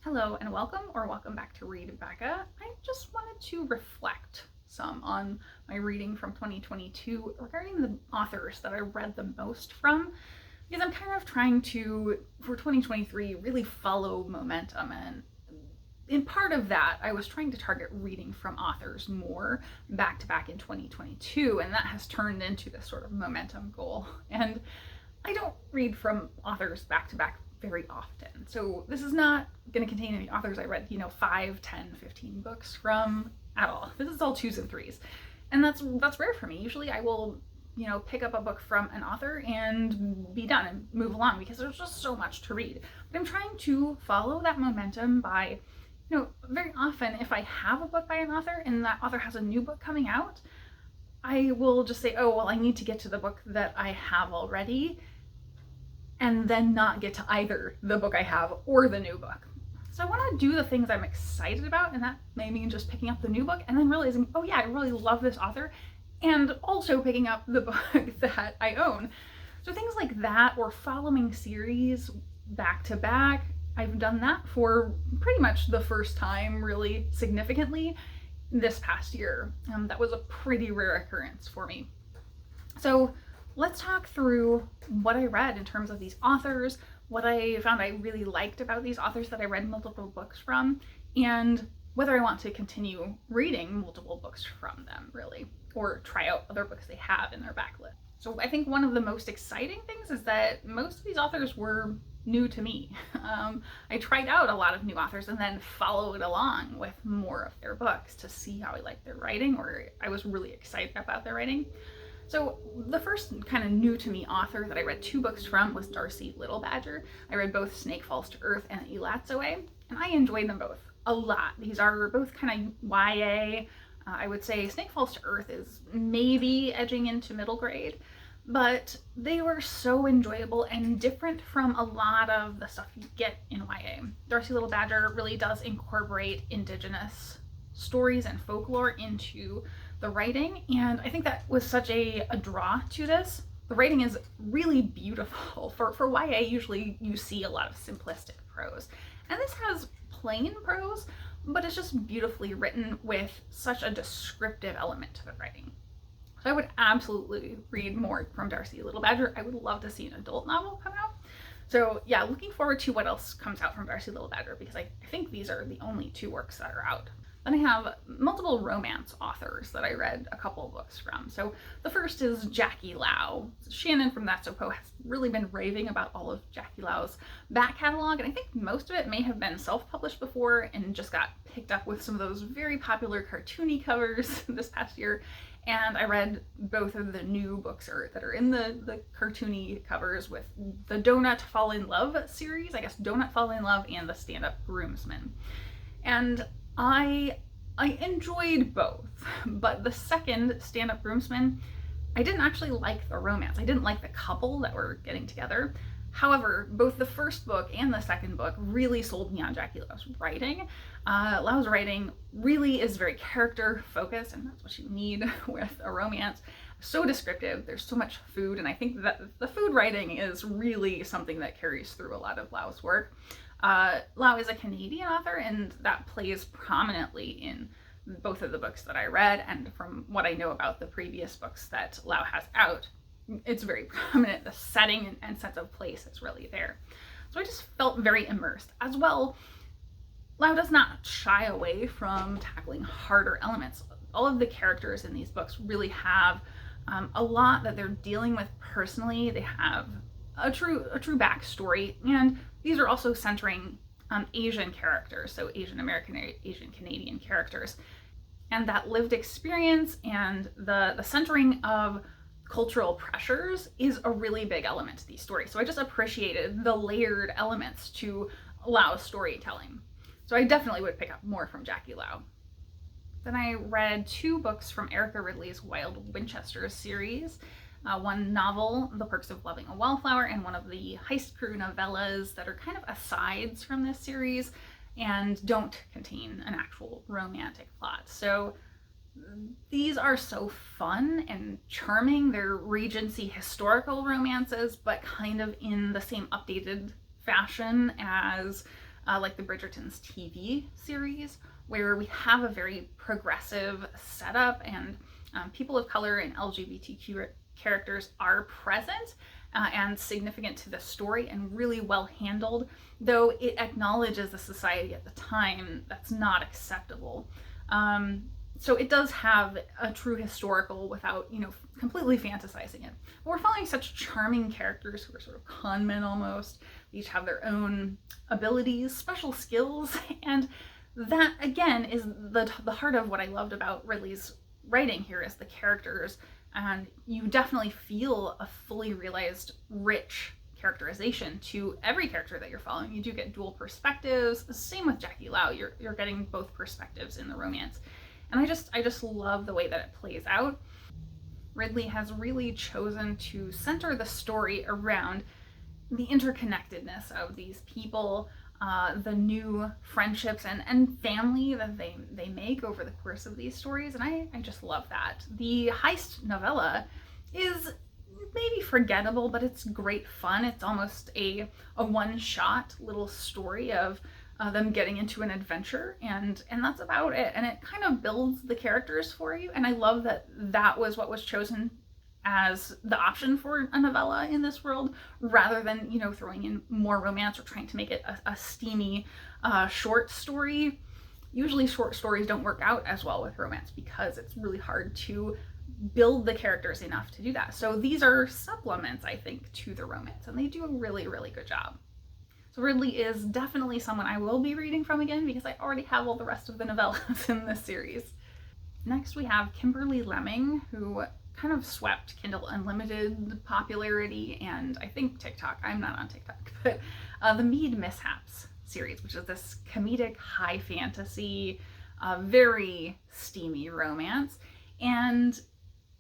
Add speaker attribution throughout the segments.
Speaker 1: Hello and welcome or welcome back to Read Becca. I just wanted to reflect some on my reading from 2022 regarding the authors that I read the most from, because I'm kind of trying to, for 2023, really follow momentum. And in part of that, I was trying to target reading from authors more back to back in 2022, and that has turned into this sort of momentum goal. And I don't read from authors back to back very often. So this is not going to contain any authors I read, 5, 10, 15 books from at all. This is all twos and threes. And that's rare for me. Usually I will, pick up a book from an author and be done and move along because there's just so much to read. But I'm trying to follow that momentum by, very often if I have a book by an author and that author has a new book coming out, I will just say, oh, well, I need to get to the book that I have already and then not get to either the book I have or the new book. So I want to do the things I'm excited about, and that may mean just picking up the new book and then realizing, oh yeah, I really love this author, and also picking up the book that I own. So things like that, or following series back to back. I've done that for pretty much the first time, really significantly, this past year. That was a pretty rare occurrence for me. So let's talk through what I read in terms of these authors, what I found I really liked about these authors that I read multiple books from, and whether I want to continue reading multiple books from them, really, or try out other books they have in their backlist. So I think one of the most exciting things is that most of these authors were new to me. I tried out a lot of new authors and then followed along with more of their books to see how I liked their writing, or I was really excited about their writing. So the first kind of new to me author that I read 2 books from was Darcy Little Badger. I read both Snake Falls to Earth and Elatsoe, and I enjoyed them both a lot. These are both kind of YA. I would say Snake Falls to Earth is maybe edging into middle grade, but they were so enjoyable and different from a lot of the stuff you get in YA. Darcy Little Badger really does incorporate Indigenous stories and folklore into the writing, and I think that was such a draw to this. The writing is really beautiful. For YA, usually you see a lot of simplistic prose, and this has plain prose, but it's just beautifully written with such a descriptive element to the writing. So I would absolutely read more from Darcy Little Badger. I would love to see an adult novel come out. So yeah, looking forward to what else comes out from Darcy Little Badger, because I think these are the only 2 works that are out. Then I have multiple romance authors that I read a couple of books from. So the first is Jackie Lau. Shannon from That's So Poe has really been raving about all of Jackie Lau's back catalog, and I think most of it may have been self-published before and just got picked up with some of those very popular cartoony covers this past year. And I read both of the new books that are in the cartoony covers with the Donut Fall in Love series, I guess Donut Fall in Love and the Stand-Up Groomsmen. And I enjoyed both, but the second Stand-Up Groomsmen, I didn't actually like the romance. I didn't like the couple that were getting together. However, both the first book and the second book really sold me on Jackie Lau's writing. Lau's writing really is very character focused, and that's what you need with a romance. So descriptive, there's so much food, and I think that the food writing is really something that carries through a lot of Lau's work. Lau is a Canadian author, and that plays prominently in both of the books that I read, and from what I know about the previous books that Lau has out, it's very prominent. The setting and sense of place is really there. So I just felt very immersed. As well, Lau does not shy away from tackling harder elements. All of the characters in these books really have a lot that they're dealing with personally. They have a true backstory, and these are also centering Asian characters, so Asian American, Asian Canadian characters, and that lived experience and the centering of cultural pressures is a really big element to these stories. So I just appreciated the layered elements to Lau's storytelling. So I definitely would pick up more from Jackie Lau. Then I read 2 books from Erica Ridley's Wild Winchester series. One novel, The Perks of Loving a Wallflower, and one of the heist crew novellas that are kind of asides from this series and don't contain an actual romantic plot. So these are so fun and charming. They're Regency historical romances, but kind of in the same updated fashion as like the Bridgerton's TV series, where we have a very progressive setup and people of color and LGBTQ characters are present and significant to the story and really well handled, though it acknowledges the society at the time that's not acceptable. So it does have a true historical without, completely fantasizing it. But we're following such charming characters who are sort of con men almost. They each have their own abilities, special skills, and that again is the heart of what I loved about Ridley's writing here is the characters, and you definitely feel a fully realized, rich characterization to every character that you're following. You do get dual perspectives. Same with Jackie Lau. You're getting both perspectives in the romance. And I just love the way that it plays out. Ridley has really chosen to center the story around the interconnectedness of these people, the new friendships and family that they make over the course of these stories. And I just love that. The heist novella is maybe forgettable, but it's great fun. It's almost a one-shot little story of them getting into an adventure, and that's about it. And it kind of builds the characters for you. And I love that was what was chosen as the option for a novella in this world, rather than throwing in more romance or trying to make it a steamy short story. Usually short stories don't work out as well with romance because it's really hard to build the characters enough to do that. So these are supplements, I think, to the romance, and they do a really, really good job. So Ridley is definitely someone I will be reading from again because I already have all the rest of the novellas in this series. Next we have Kimberly Lemming, who kind of swept Kindle Unlimited popularity and I think TikTok. I'm not on TikTok, but the Mead Mishaps series, which is this comedic high fantasy, very steamy romance. And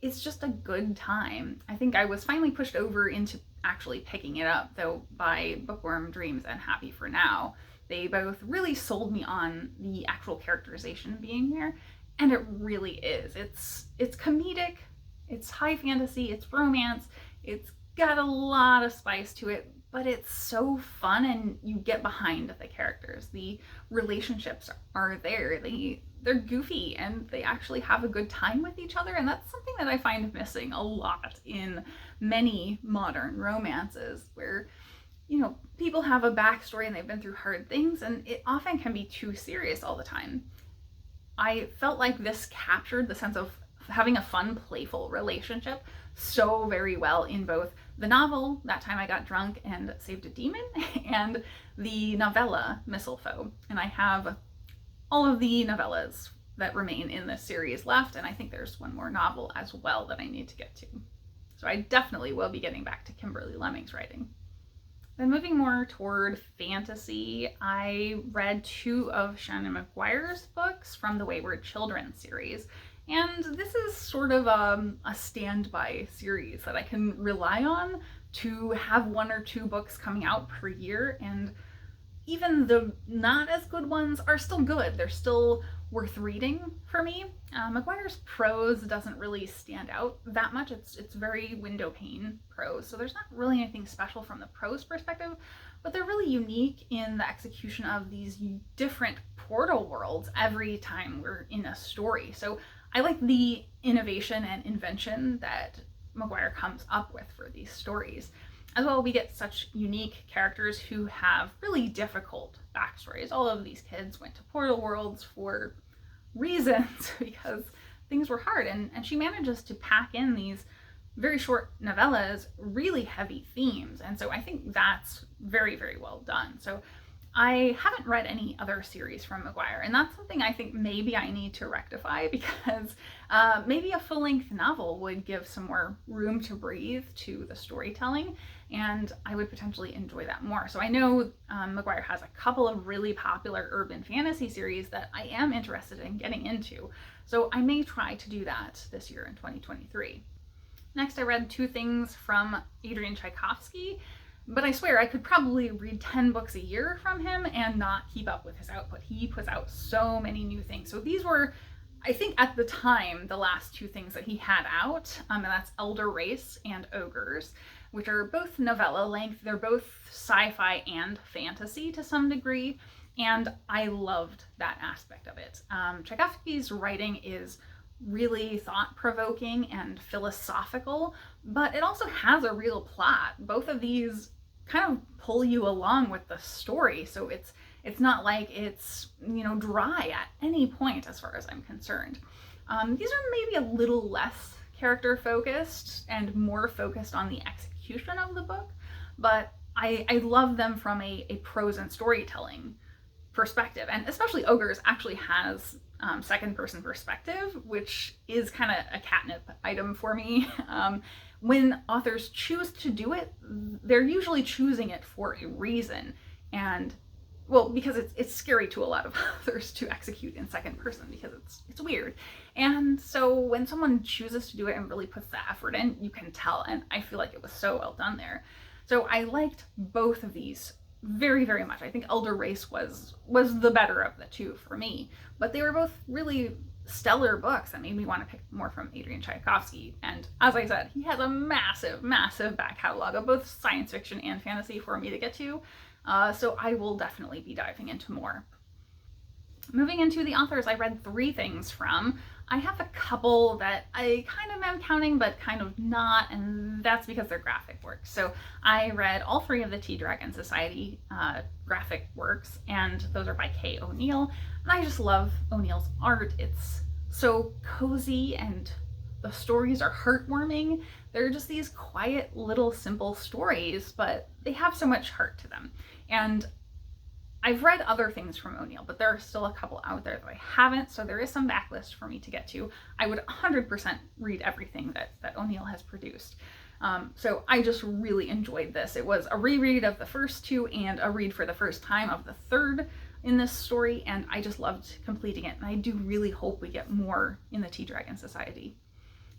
Speaker 1: it's just a good time. I think I was finally pushed over into actually picking it up, though, by Bookworm Dreams and Happy for Now. They both really sold me on the actual characterization being there, and it really is. It's comedic, it's high fantasy, it's romance, it's got a lot of spice to it, but it's so fun and you get behind the characters. The relationships are there. They're goofy and they actually have a good time with each other, and that's something that I find missing a lot in many modern romances where people have a backstory and they've been through hard things, and it often can be too serious all the time. I felt like this captured the sense of having a fun, playful relationship so very well in both the novel, That Time I Got Drunk and Saved a Demon, and the novella, Mistletoe. And I have all of the novellas that remain in this series left, and I think there's one more novel as well that I need to get to. So I definitely will be getting back to Kimberly Lemming's writing. Then moving more toward fantasy, I read 2 of Shannon McGuire's books from the Wayward Children series. And this is sort of a standby series that I can rely on to have 1 or 2 books coming out per year, and even the not as good ones are still good. They're still worth reading for me. McGuire's prose doesn't really stand out that much. It's very window pane prose, so there's not really anything special from the prose perspective, but they're really unique in the execution of these different portal worlds every time we're in a story. So I like the innovation and invention that McGuire comes up with for these stories. As well, we get such unique characters who have really difficult backstories. All of these kids went to portal worlds for reasons because things were hard, and she manages to pack in these very short novellas really heavy themes, and so I think that's very, very well done. So I haven't read any other series from McGuire, and that's something I think maybe I need to rectify, because maybe a full-length novel would give some more room to breathe to the storytelling, and I would potentially enjoy that more. So I know McGuire has a couple of really popular urban fantasy series that I am interested in getting into, so I may try to do that this year in 2023. Next, I read 2 things from Adrian Tchaikovsky. But I swear I could probably read 10 books a year from him and not keep up with his output. He puts out so many new things. So these were, I think at the time, the last 2 things that he had out, and that's Elder Race and Ogres, which are both novella length. They're both sci-fi and fantasy to some degree. And I loved that aspect of it. Tchaikovsky's writing is really thought-provoking and philosophical, but it also has a real plot. Both of these kind of pull you along with the story, so it's not like it's, you know, dry at any point as far as I'm concerned. These are maybe a little less character focused and more focused on the execution of the book, but I love them from a prose and storytelling perspective. And especially Ogres actually has second person perspective, which is kind of a catnip item for me. When authors choose to do it, they're usually choosing it for a reason. And well, because it's scary to a lot of authors to execute in second person because it's weird. And so when someone chooses to do it and really puts the effort in, you can tell. And I feel like it was so well done there. So I liked both of these very, very much. I think Elder Race was the better of the two for me, but they were both really stellar books that made me want to pick more from Adrian Tchaikovsky. And as I said, he has a massive, massive back catalog of both science fiction and fantasy for me to get to. So I will definitely be diving into more. Moving into the authors I read 3 things from, I have a couple that I kind of am counting, but kind of not, and that's because they're graphic works. So I read all 3 of the Tea Dragon Society graphic works, and those are by Kay O'Neill. And I just love O'Neill's art. It's so cozy, and the stories are heartwarming. They're just these quiet, little, simple stories, but they have so much heart to them. And I've read other things from O'Neill, but there are still a couple out there that I haven't, so there is some backlist for me to get to. I would 100% read everything that O'Neill has produced. So I just really enjoyed this. It was a reread of the first 2 and a read for the first time of the 3rd in this story, and I just loved completing it, and I do really hope we get more in the Tea Dragon Society.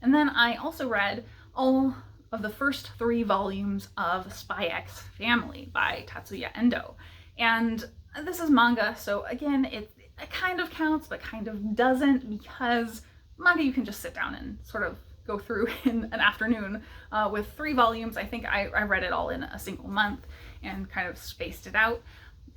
Speaker 1: And then I also read all of the first 3 volumes of Spy X Family by Tatsuya Endo. And this is manga, so again, it kind of counts, but kind of doesn't, because manga you can just sit down and sort of go through in an afternoon. With 3 volumes, I think I read it all in a single month and kind of spaced it out.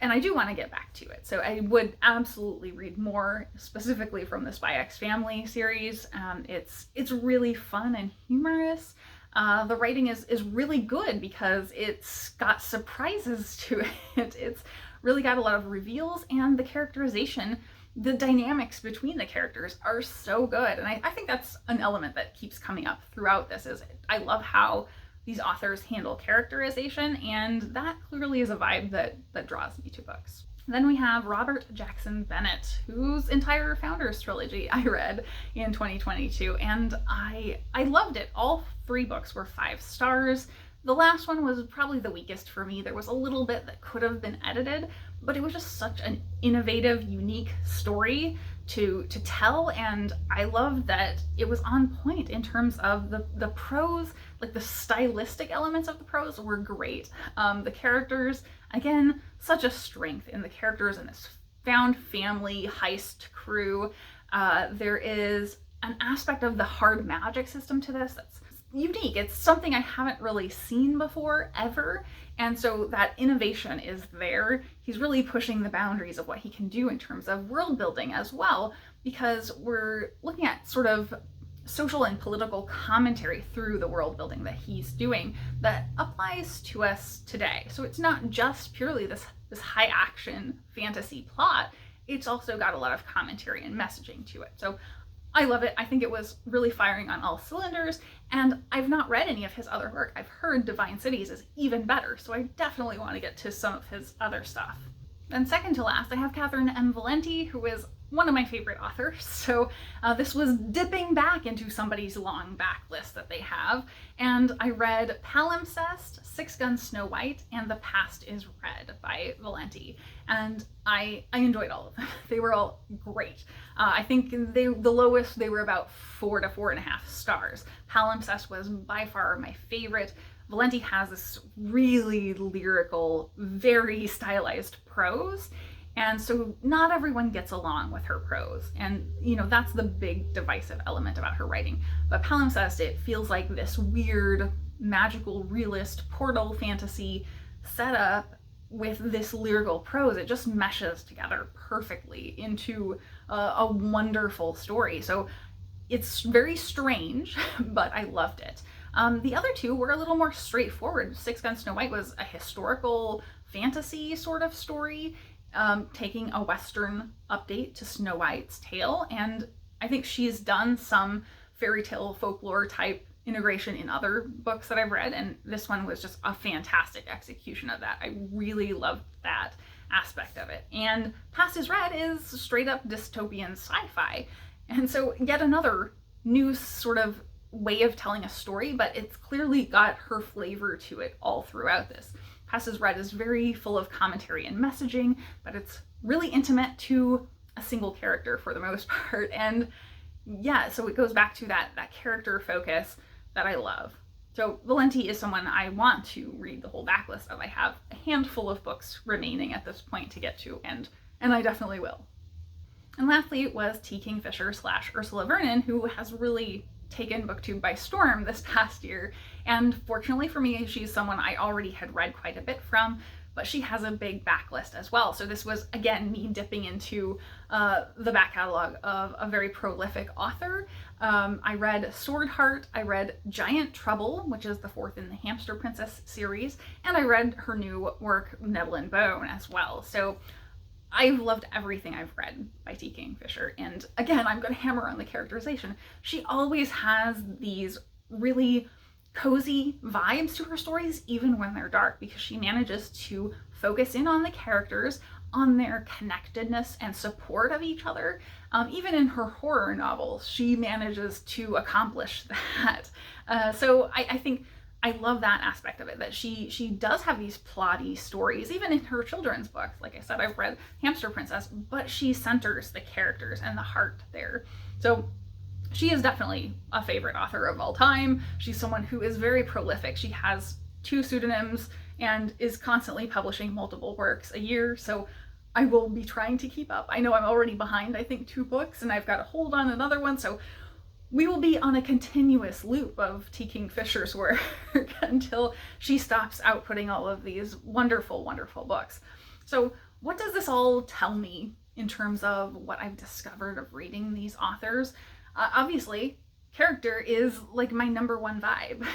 Speaker 1: And I do want to get back to it, so I would absolutely read more, specifically from the Spy X Family series. It's really fun and humorous. The writing is really good because it's got surprises to it. It's really got a lot of reveals, and the characterization, the dynamics between the characters are so good. And I think that's an element that keeps coming up throughout this. Is I love how these authors handle characterization, and that clearly is a vibe that draws me to books. Then we have Robert Jackson Bennett, whose entire Founders trilogy I read in 2022, and I loved it. All 3 books were 5 stars. The last one was probably the weakest for me. There was a little bit that could have been edited, but it was just such an innovative, unique story to tell, and I loved that it was on point in terms of the prose. Like, the stylistic elements of the prose were great. The characters, again, such a strength in the characters in this found family heist crew. There is an aspect of the hard magic system to this that's unique. It's something I haven't really seen before, ever. And so that innovation is there. He's really pushing the boundaries of what he can do in terms of world building as well, because we're looking at sort of social and political commentary through the world building that he's doing that applies to us today. So it's not just purely this high action fantasy plot. It's also got a lot of commentary and messaging to it. So I love it. I think it was really firing on all cylinders, and I've not read any of his other work. I've heard Divine Cities is even better, so I definitely want to get to some of his other stuff. Then second to last, I have Catherynne M. Valenti, who is one of my favorite authors. So this was dipping back into somebody's long backlist that they have, and I read Palimpsest, Six Gun Snow White, and The Past is Red by Valenti, and I enjoyed all of them. They were all great. I think the lowest, they were about 4 to 4.5 stars. Palimpsest was by far my favorite. Valenti has this really lyrical, very stylized prose, and so not everyone gets along with her prose, and you know, that's the big divisive element about her writing. But Palimpsest, it feels like this weird, magical, realist portal fantasy setup with this lyrical prose, it just meshes together perfectly into a wonderful story. So it's very strange, but I loved it. The other two were a little more straightforward. Six Gun Snow White was a historical fantasy sort of story, taking a Western update to Snow White's tale. And I think she's done some fairy tale folklore type integration in other books that I've read, and this one was just a fantastic execution of that. I really loved that aspect of it. And Past is Red is straight up dystopian sci-fi. And so yet another new sort of way of telling a story, but it's clearly got her flavor to it all throughout this. Past is Red is very full of commentary and messaging, but it's really intimate to a single character for the most part. And yeah, so it goes back to that character focus that I love. So Valenti is someone I want to read the whole backlist of. I have a handful of books remaining at this point to get to, and I definitely will. And lastly was T. Kingfisher / Ursula Vernon, who has really taken BookTube by storm this past year. And fortunately for me, she's someone I already had read quite a bit from, but she has a big backlist as well. So this was, again, me dipping into the back catalog of a very prolific author. I read Sword Heart, I read Giant Trouble, which is the fourth in the Hamster Princess series, and I read her new work, Nettle and Bone, as well. So I've loved everything I've read by T. Kingfisher. And again, I'm going to hammer on the characterization. She always has these really cozy vibes to her stories, even when they're dark, because she manages to focus in on the characters, on their connectedness and support of each other. Even in her horror novels, she manages to accomplish that. So I think I love that aspect of it, that she does have these plotty stories, even in her children's books. Like I said, I've read Hamster Princess, but she centers the characters and the heart there. So she is definitely a favorite author of all time. She's someone who is very prolific. She has 2 pseudonyms and is constantly publishing multiple works a year. So I will be trying to keep up. I know I'm already behind, I think, 2 books, and I've got to hold on another one. So we will be on a continuous loop of T. Kingfisher's work until she stops outputting all of these wonderful, wonderful books. So what does this all tell me in terms of what I've discovered of reading these authors? Obviously, character is like my number one vibe.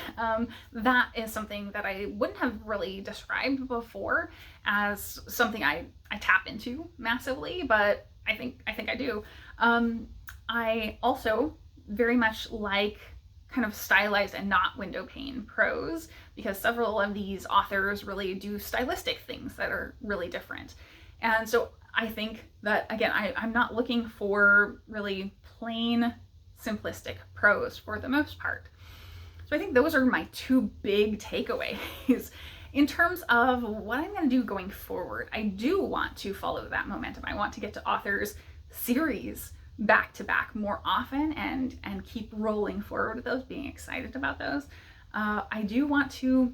Speaker 1: That is something that I wouldn't have really described before as something I tap into massively, but I think I do. I also very much like kind of stylized and not window pane prose, because several of these authors really do stylistic things that are really different. And so I think that, again, I'm not looking for really plain, simplistic prose for the most part. So I think those are my 2 big takeaways. In terms of what I'm going to do going forward, I do want to follow that momentum. I want to get to authors' series back to back more often and keep rolling forward with those, being excited about those. I do want to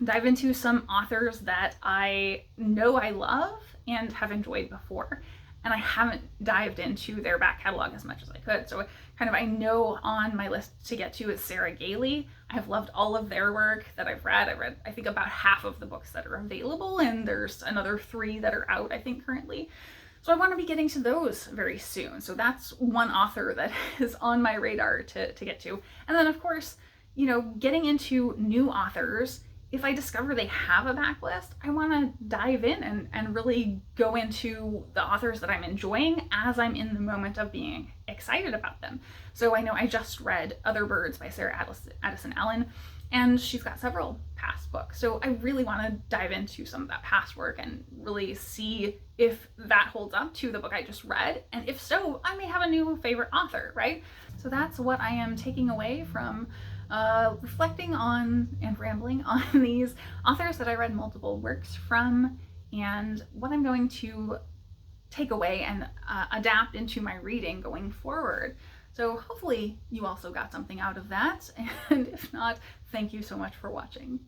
Speaker 1: dive into some authors that I know I love and have enjoyed before, and I haven't dived into their back catalog as much as I could. So I know on my list to get to is Sarah Gailey. I've loved all of their work that I've read. I think about half of the books that are available, and there's another 3 that are out, I think, currently. So I want to be getting to those very soon. So that's one author that is on my radar to get to. And then, of course, getting into new authors. If I discover they have a backlist, I want to dive in and really go into the authors that I'm enjoying as I'm in the moment of being excited about them. So I know I just read Other Birds by Sarah Addison Allen, and she's got several past books. So I really want to dive into some of that past work and really see if that holds up to the book I just read. And if so, I may have a new favorite author, right? So that's what I am taking away from reflecting on and rambling on these authors that I read multiple works from, and what I'm going to take away and adapt into my reading going forward. So hopefully you also got something out of that, and if not, thank you so much for watching.